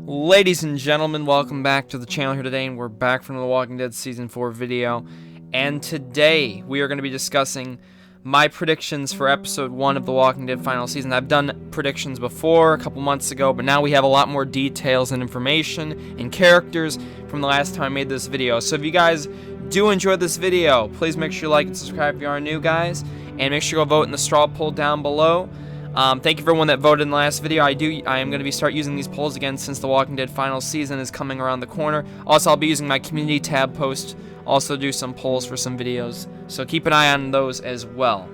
Ladies and gentlemen, welcome back to the channel here today, and we're back from the Walking Dead Season 4 video. And today, we are going to be discussing my predictions for Episode 1 of the Walking Dead final season. I've done predictions before, a couple months ago, but now we have a lot more details and information and characters from the last time I made this video. So if you guys do enjoy this video, please make sure you like and subscribe if you are new, guys. And make sure you go vote in the straw poll down below. Thank you for everyone that voted in the last video. I am going to start using these polls again since the Walking Dead final season is coming around the corner. Also, I'll be using my community tab post. Also do some polls for some videos. So keep an eye on those as well.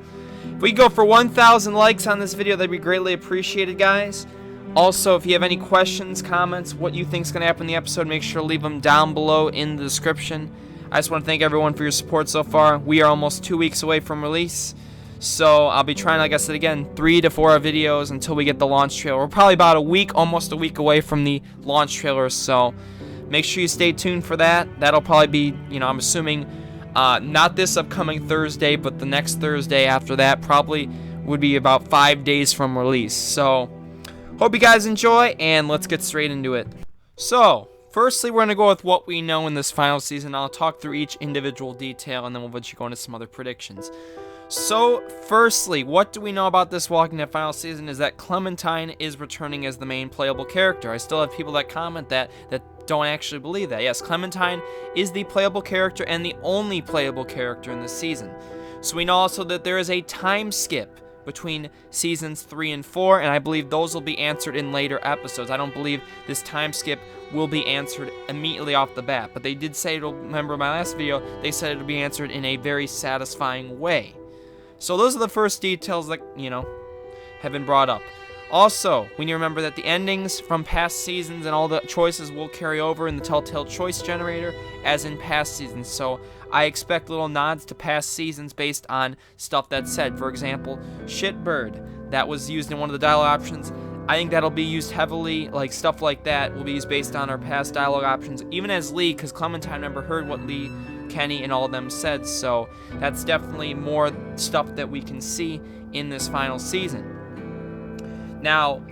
If we go for 1,000 likes on this video, that'd be greatly appreciated, guys. Also, if you have any questions, comments, what you think is going to happen in the episode, make sure to leave them down below in the description. I just want to thank everyone for your support so far. We are almost 2 weeks away from release. So I'll be trying, like I said again, 3 to 4 videos until we get the launch trailer. We're probably about a week, almost a week away from the launch trailer, so make sure you stay tuned for that. That'll probably be, I'm assuming, not this upcoming Thursday, but the next Thursday after that probably would be about 5 days from release. So hope you guys enjoy, and let's get straight into it. So firstly, we're going to go with what we know in this final season. I'll talk through each individual detail, and then we'll let you go into some other predictions. So, firstly, what do we know about this Walking Dead final season is that Clementine is returning as the main playable character. I still have people that comment that don't actually believe that. Yes, Clementine is the playable character and the only playable character in this season. So we know also that there is a time skip between seasons 3 and 4, and I believe those will be answered in later episodes. I don't believe this time skip will be answered immediately off the bat, but they did say remember my last video, they said it'll be answered in a very satisfying way. So those are the first details that, have been brought up. Also, we need to remember that the endings from past seasons and all the choices will carry over in the Telltale Choice Generator as in past seasons. So I expect little nods to past seasons based on stuff that's said. For example, shitbird, that was used in one of the dialogue options. I think that'll be used heavily, like stuff like that will be used based on our past dialogue options. Even as Lee, because Clementine never heard what Lee, Kenny, and all of them said, so that's definitely more stuff that we can see in this final season. Now,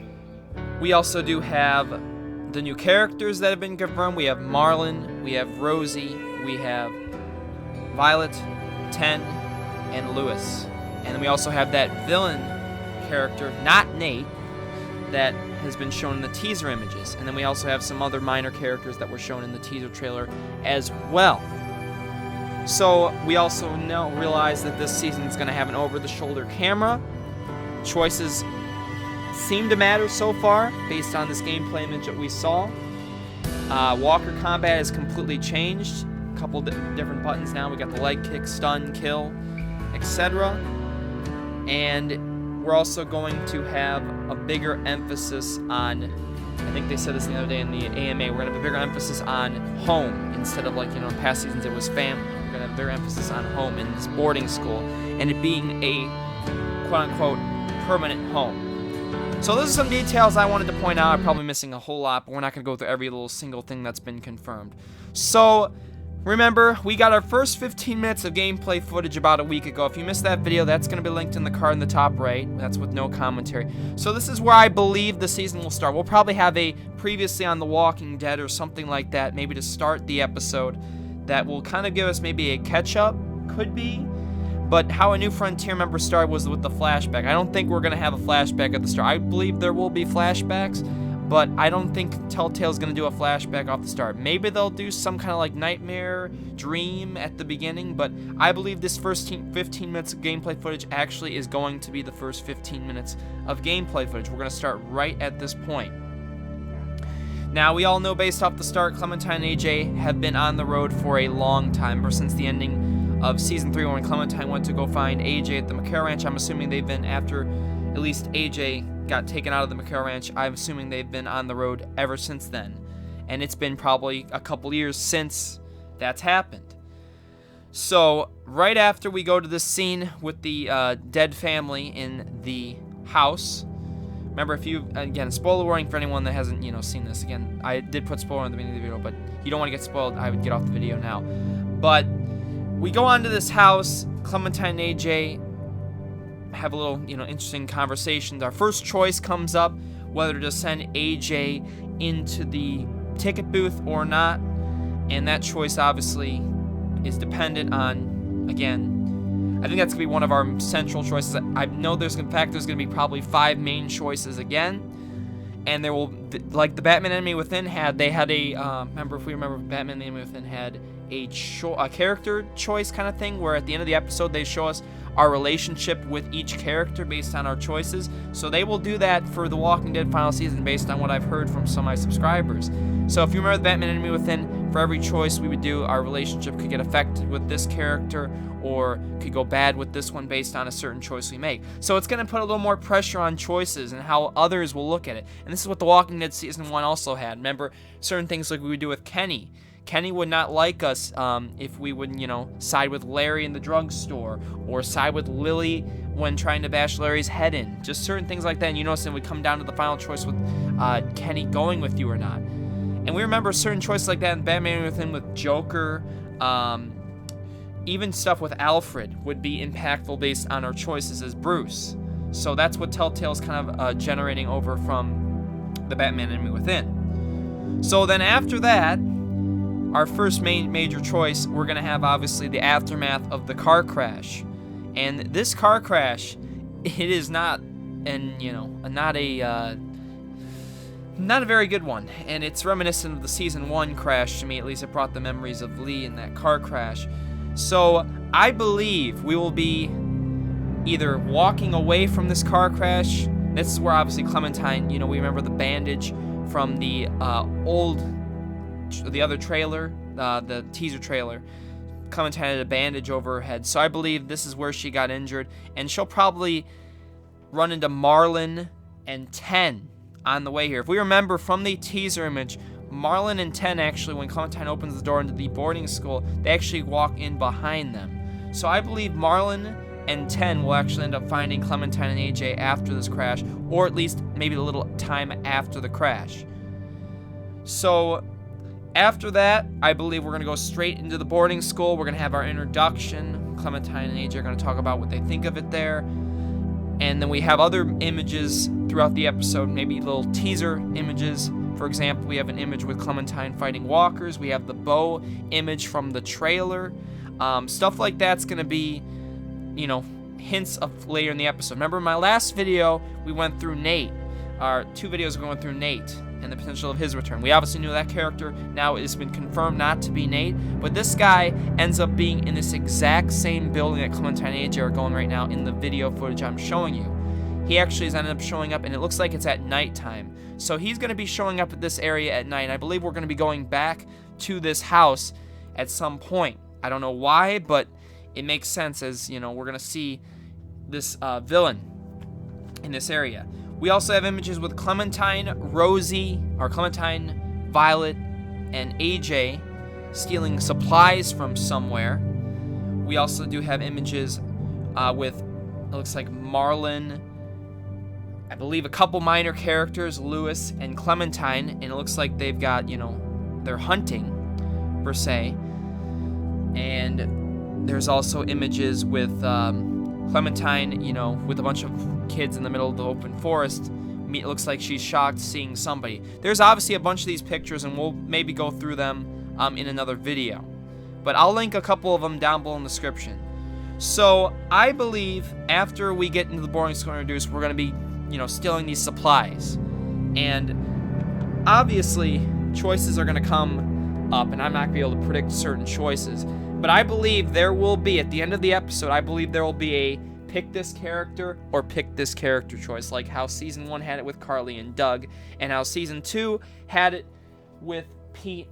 we also do have the new characters that have been confirmed. We have Marlon, we have Rosie, we have Violet, Ten, and Lewis. And then we also have that villain character, not Nate, that has been shown in the teaser images. And then we also have some other minor characters that were shown in the teaser trailer as well. So we also realize that this season is going to have an over-the-shoulder camera. Choices seem to matter so far based on this gameplay image that we saw. Walker combat has completely changed. A couple different buttons now. We got the leg kick, stun, kill, etc. And we're also going to have a bigger emphasis on, I think they said this the other day in the AMA, we're going to have a bigger emphasis on home instead of in past seasons it was family. We're going to have a bigger emphasis on home in this boarding school and it being a quote-unquote permanent home. So those are some details I wanted to point out. I'm probably missing a whole lot, but we're not going to go through every little single thing that's been confirmed. So remember, we got our first 15 minutes of gameplay footage about a week ago. If you missed that video, that's going to be linked in the card in the top right. That's with no commentary. So this is where I believe the season will start. We'll probably have a previously on The Walking Dead or something like that, maybe to start the episode, that will kind of give us maybe a catch-up, could be. But how A New Frontier member started was with the flashback. I don't think we're going to have a flashback at the start. I believe there will be flashbacks, but I don't think Telltale's going to do a flashback off the start. Maybe they'll do some kind of nightmare dream at the beginning, but I believe this first 15 minutes of gameplay footage actually is going to be the first 15 minutes of gameplay footage. We're going to start right at this point. Now, we all know based off the start, Clementine and AJ have been on the road for a long time, ever since the ending of Season 3 when Clementine went to go find AJ at the McCare Ranch. I'm assuming they've been, after at least AJ got taken out of the McCare Ranch, I'm assuming they've been on the road ever since then. And it's been probably a couple years since that's happened. So, right after we go to this scene with the dead family in the house, remember, if you, again, spoiler warning for anyone that hasn't, seen this. Again, I did put spoiler in the beginning of the video, but you don't want to get spoiled, I would get off the video now. But we go on to this house. Clementine and AJ have a little, interesting conversations. Our first choice comes up, whether to send AJ into the ticket booth or not, and that choice obviously is dependent on, again, I think that's going to be one of our central choices. I know there's going to be probably 5 main choices again, and there will, like the Batman Enemy Within had, they had a, remember Batman the Enemy Within had a character choice kind of thing, where at the end of the episode they show us our relationship with each character based on our choices. So they will do that for The Walking Dead final season based on what I've heard from some of my subscribers. So if you remember the Batman Enemy Within, for every choice we would do, our relationship could get affected with this character or could go bad with this one based on a certain choice we make. So it's going to put a little more pressure on choices and how others will look at it. And this is what The Walking Dead Season 1 also had. Remember, certain things like we would do with Kenny. Kenny would not like us if we would, side with Larry in the drugstore or side with Lily when trying to bash Larry's head in. Just certain things like that. And you notice it would come down to the final choice with Kenny going with you or not. And we remember certain choices like that in Batman Within with Joker. Even stuff with Alfred would be impactful based on our choices as Bruce. So that's what Telltale's kind of generating over from the Batman Enemy Within. So then after that, our first major choice, we're going to have obviously the aftermath of the car crash. And this car crash, it is not, not a very good one. And it's reminiscent of the Season 1 crash to me. At least it brought the memories of Lee in that car crash. So I believe we will be either walking away from this car crash. This is where obviously Clementine, we remember the bandage from the other trailer, the teaser trailer. Clementine had a bandage over her head. So I believe this is where she got injured. And she'll probably run into Marlon and Ten on the way here. If we remember from the teaser image, Marlon and Ten actually, when Clementine opens the door into the boarding school, they actually walk in behind them. So I believe Marlon and Ten will actually end up finding Clementine and AJ after this crash, or at least maybe a little time after the crash. So after that, I believe we're going to go straight into the boarding school. We're going to have our introduction. Clementine and AJ are going to talk about what they think of it there. And then we have other images throughout the episode, maybe little teaser images. For example, we have an image with Clementine fighting walkers. We have the bow image from the trailer. Stuff like that's going to be, hints of later in the episode. Remember in my last video, we went through Nate. Our 2 videos we went through Nate and the potential of his return. We obviously knew that character. Now it's been confirmed not to be Nate. But this guy ends up being in this exact same building that Clementine and AJ are going right now in the video footage I'm showing you. He actually has ended up showing up, and it looks like it's at nighttime. So he's going to be showing up at this area at night. I believe we're going to be going back to this house at some point. I don't know why, but it makes sense as, we're going to see this villain in this area. We also have images with Clementine, Violet, and AJ stealing supplies from somewhere. We also do have images with, it looks like Marlon, I believe a couple minor characters, Lewis and Clementine, and it looks like they've got, they're hunting, per se. And there's also images with Clementine, with a bunch of kids in the middle of the open forest. It looks like she's shocked seeing somebody. There's obviously a bunch of these pictures, and we'll maybe go through them in another video. But I'll link a couple of them down below in the description. So I believe after we get into the boarding school introduced, we're going to be stealing these supplies. And obviously, choices are going to come up, and I'm not going to be able to predict certain choices. But I believe there will be, at the end of the episode, I believe there will be a pick this character or pick this character choice, like how Season 1 had it with Carly and Doug, and how Season 2 had it with Pete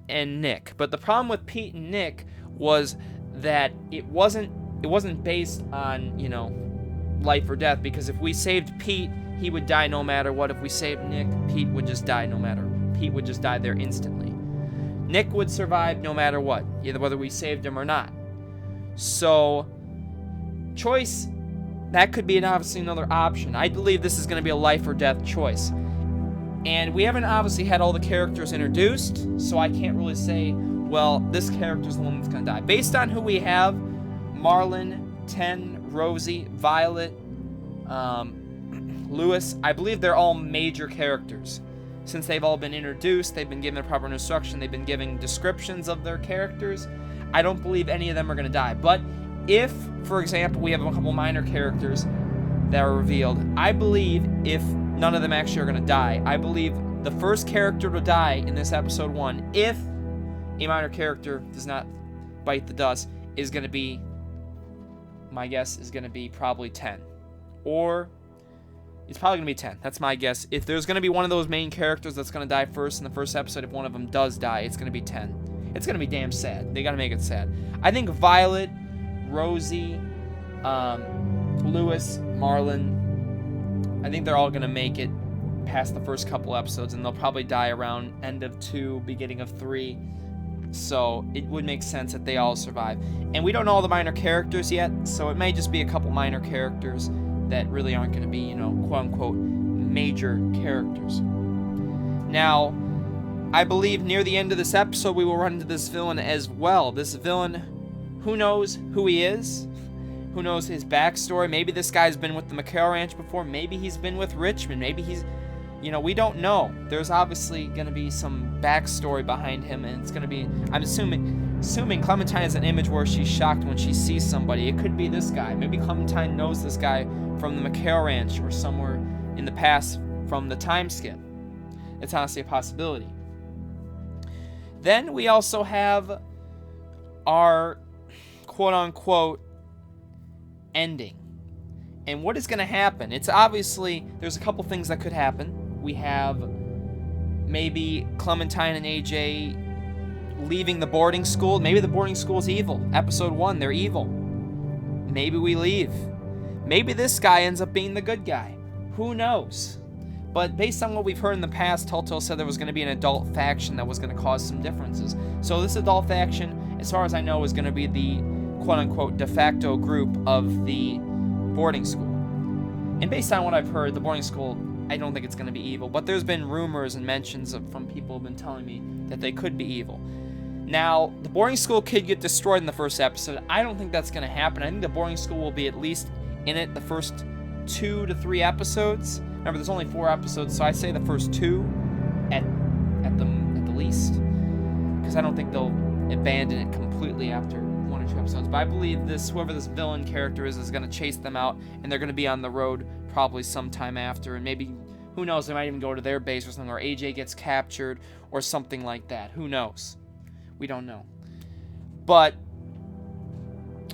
and Nick. But the problem with Pete and Nick was that it wasn't based on, life or death, because if we saved Pete, he would die no matter what. If we saved Nick, Pete would just die Pete would just die there instantly. Nick would survive no matter what, either whether we saved him or not. So, choice, that could be obviously another option. I believe this is going to be a life or death choice. And we haven't obviously had all the characters introduced, so I can't really say, well, this character's the one that's going to die. Based on who we have, Marlon, Ten, Rosie, Violet, Lewis, I believe they're all major characters. since they've all been introduced, they've been given the proper instruction, they've been giving descriptions of their characters, I don't believe any of them are going to die. But if, for example, we have a couple minor characters that are revealed, I believe if none of them actually are going to die, I believe the first character to die in this episode 1, if a minor character does not bite the dust, is going to be, my guess is going to be probably 10. Or it's probably going to be 10. That's my guess. If there's going to be one of those main characters that's going to die first in the first episode, if one of them does die, it's going to be 10. It's going to be damn sad. They got to make it sad. I think Violet, Rosie, Lewis, Marlon, I think they're all going to make it past the first couple episodes, and they'll probably die around end of 2, beginning of 3. So it would make sense that they all survive. And we don't know all the minor characters yet, so it may just be a couple minor characters that really aren't going to be, quote-unquote, major characters. Now, I believe near the end of this episode, we will run into this villain as well. This villain, who knows who he is? Who knows his backstory? Maybe this guy's been with the McHale Ranch before. Maybe he's been with Richmond. Maybe he's, we don't know. There's obviously going to be some backstory behind him, and it's going to be, I'm assuming Clementine has an image where she's shocked when she sees somebody. It could be this guy. Maybe Clementine knows this guy from the McHale Ranch or somewhere in the past from the time skip. It's honestly a possibility. Then we also have our quote-unquote ending. And what is going to happen? It's obviously, there's a couple things that could happen. We have maybe Clementine and AJ leaving the boarding school. Maybe the boarding school is evil. Episode 1, they're evil. Maybe we leave. Maybe this guy ends up being the good guy. Who knows? But based on what we've heard in the past, Telltale said there was going to be an adult faction that was going to cause some differences. So this adult faction, as far as I know, is going to be the quote-unquote de facto group of the boarding school. And based on what I've heard, the boarding school, I don't think it's going to be evil. But there's been rumors and mentions from people who have been telling me that they could be evil. Now, the boarding school could get destroyed in the first episode. I don't think that's going to happen. I think the boarding school will be at least in it the first 2 to 3 episodes. Remember, there's only 4 episodes, so I say the first 2 at the least, because I don't think they'll abandon it completely after 1 or 2 episodes. But I believe whoever this villain character is going to chase them out, and they're going to be on the road probably sometime after, and maybe, who knows, they might even go to their base or something, or AJ gets captured or something like that. Who knows? We don't know. But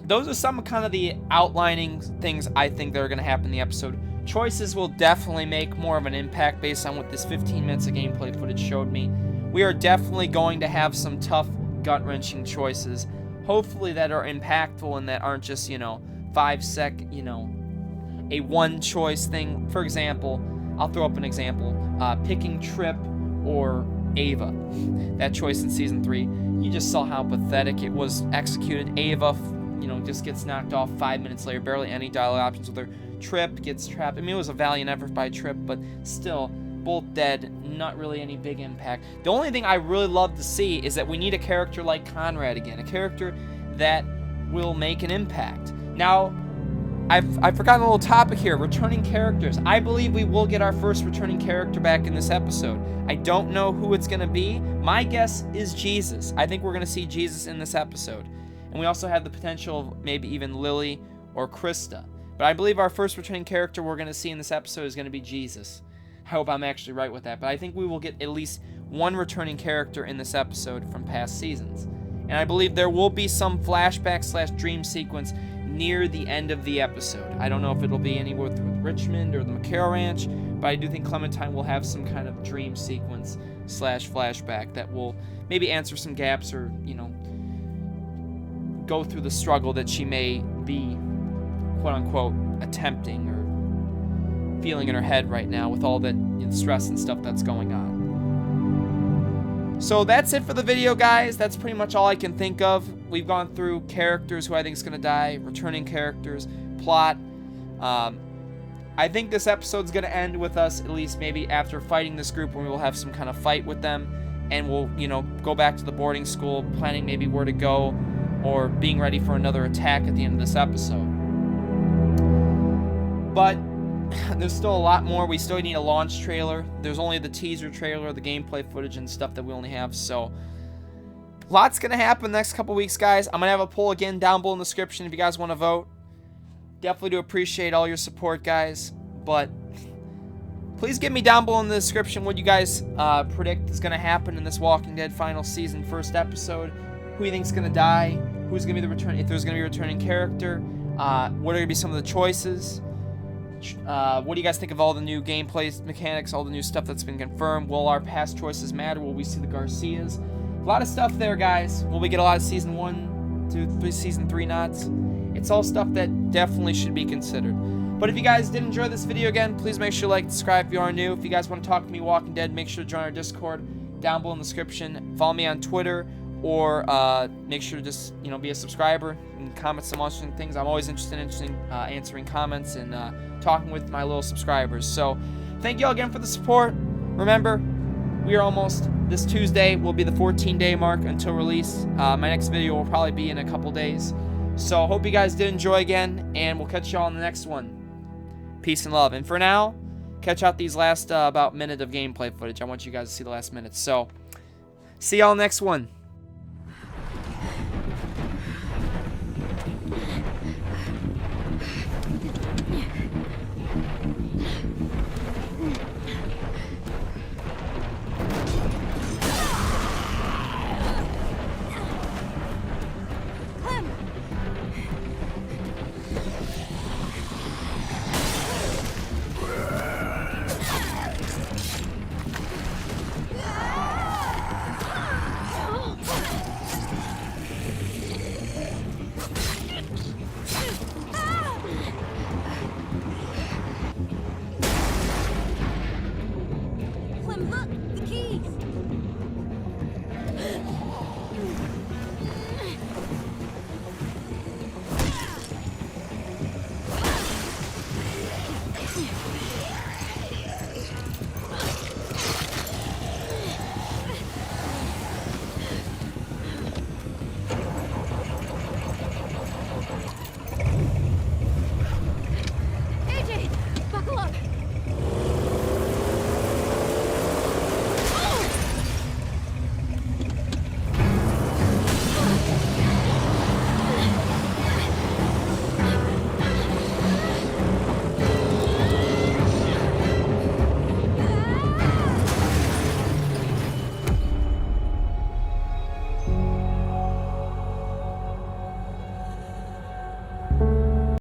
those are some kind of the outlining things I think that are going to happen in the episode. Choices will definitely make more of an impact based on what this 15 minutes of gameplay footage showed me. We are definitely going to have some tough, gut-wrenching choices, hopefully that are impactful and that aren't just, 5-second, a one-choice thing. For example, I'll throw up an example. Picking Trip or Ava. That choice in Season 3. You just saw how pathetic it was executed. Ava, just gets knocked off 5 minutes later. Barely any dialogue options with her. Trip gets trapped. I mean, it was a valiant effort by Trip, but still, both dead. Not really any big impact. The only thing I really love to see is that we need a character like Conrad again. A character that will make an impact. Now, I've forgotten a little topic here. Returning characters. I believe we will get our first returning character back in this episode. I don't know who it's going to be. My guess is Jesus. I think we're going to see Jesus in this episode. And we also have the potential of maybe even Lily or Krista. But I believe our first returning character we're going to see in this episode is going to be Jesus. I hope I'm actually right with that. But I think we will get at least one returning character in this episode from past seasons. And I believe there will be some flashback/dream sequence near the end of the episode. I don't know if it'll be anywhere with Richmond or the McHale Ranch, but I do think Clementine will have some kind of dream sequence/flashback that will maybe answer some gaps or, go through the struggle that she may be, quote-unquote, attempting or feeling in her head right now with all that stress and stuff that's going on. So that's it for the video, guys. That's pretty much all I can think of. We've gone through characters who I think is going to die, returning characters, plot. I think this episode's going to end with us, at least maybe after fighting this group, when we will have some kind of fight with them, and we'll, go back to the boarding school, planning maybe where to go, or being ready for another attack at the end of this episode. But there's still a lot more. We still need a launch trailer. There's only the teaser trailer, the gameplay footage, and stuff that we only have. So, lots going to happen the next couple weeks, guys. I'm going to have a poll again down below in the description if you guys want to vote. Definitely do appreciate all your support, guys. But please give me down below in the description what you guys predict is going to happen in this Walking Dead final season first episode. Who you think is going to die? Who's going to be the return? If there's going to be a returning character? What are going to be some of the choices? What do you guys think of all the new gameplay mechanics, all the new stuff that's been confirmed? Will our past choices matter? Will we see the Garcias? A lot of stuff there, guys. Will we get a lot of Season 1, 2, 3, Season 3 nods? It's all stuff that definitely should be considered. But if you guys did enjoy this video again, please make sure to like, subscribe if you are new. If you guys want to talk to me Walking Dead, make sure to join our Discord down below in the description. Follow me on Twitter, or make sure to just, be a subscriber and comment some interesting things. I'm always interested in answering comments and talking with my little subscribers. So thank you all again for the support. Remember, we are almost, this Tuesday will be the 14-day mark until release. My next video will probably be in a couple days. So hope you guys did enjoy again, and we'll catch y'all in the next one. Peace and love. And for now, catch out these last about minute of gameplay footage. I want you guys to see the last minute. So see y'all next one.